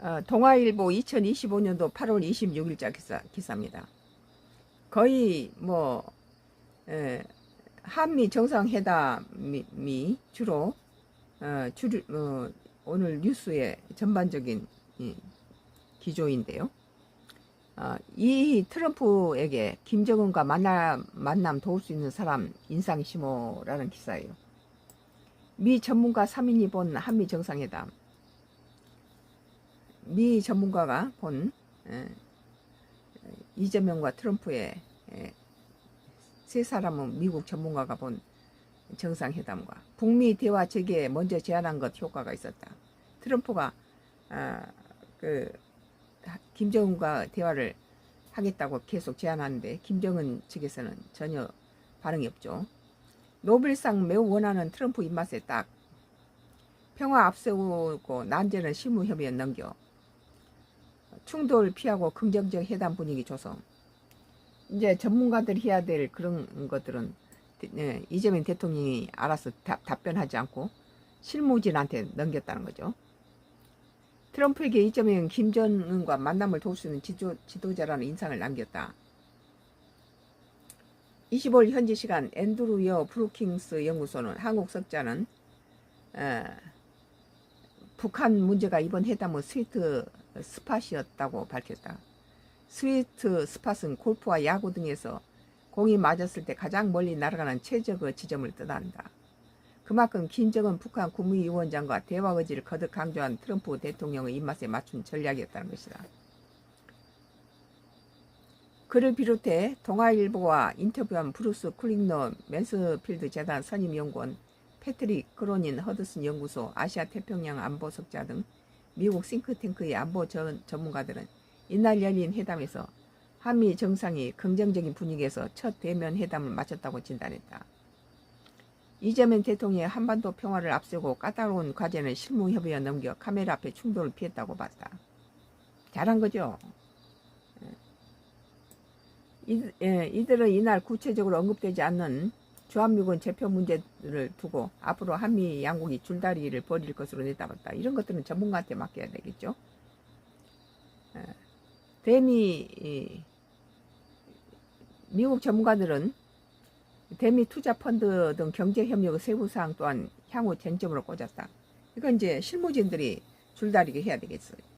아, 동아일보 2025년도 8월 26일자 기사입니다. 거의 뭐 한미 정상회담이 주로 오늘 뉴스의 전반적인 기조인데요. 이 트럼프에게 김정은과 만남 도울 수 있는 사람 인상 심오라는 기사예요. 미 전문가 3인이 본 한미 정상회담. 미 전문가가 본 이재명과 트럼프의 세 사람은 미국 전문가가 본 정상회담과 북미 대화 재개에 먼저 제안한 것 효과가 있었다. 트럼프가 김정은과 대화를 하겠다고 계속 제안하는데 김정은 측에서는 전혀 반응이 없죠. 노벨상 매우 원하는 트럼프 입맛에 딱 평화 앞세우고 난제는 실무협의에 넘겨 충돌 피하고 긍정적 회담 분위기 조성. 이제 전문가들이 해야 될 그런 것들은 이재명 대통령이 알아서 답변하지 않고 실무진한테 넘겼다는 거죠. 트럼프에게 이재명 김정은과 만남을 도울 수 있는 지도자라는 인상을 남겼다. 25일 현지 시간 앤드루 여 브루킹스 연구소는 한국 석자는 북한 문제가 이번 회담의 스위트 스팟이었다고 밝혔다. 스위트 스팟은 골프와 야구 등에서 공이 맞았을 때 가장 멀리 날아가는 최적의 지점을 뜻한다. 그만큼 김정은 북한 국무위원장과 대화 의지를 거듭 강조한 트럼프 대통령의 입맛에 맞춘 전략이었다는 것이다. 그를 비롯해 동아일보와 인터뷰한 브루스 쿨링너 맨스필드 재단 선임연구원 패트릭 크로닌 허드슨 연구소 아시아 태평양 안보석자 등 미국 싱크탱크의 안보 전문가들은 이날 열린 회담에서 한미 정상이 긍정적인 분위기에서 첫 대면 회담을 마쳤다고 진단했다. 이재명 대통령의 한반도 평화를 앞세우고 까다로운 과제는 실무협의에 넘겨 카메라 앞에 충돌을 피했다고 봤다. 잘한 거죠. 이들은 이날 구체적으로 언급되지 않는 주한미군 제표 문제를 두고 앞으로 한미 양국이 줄다리기를 벌일 것으로 내다봤다. 이런 것들은 전문가한테 맡겨야 되겠죠. 미국 전문가들은 대미 투자 펀드 등 경제 협력의 세부 사항 또한 향후 쟁점으로 꽂았다. 이건 이제 실무진들이 줄다리기 해야 되겠어요.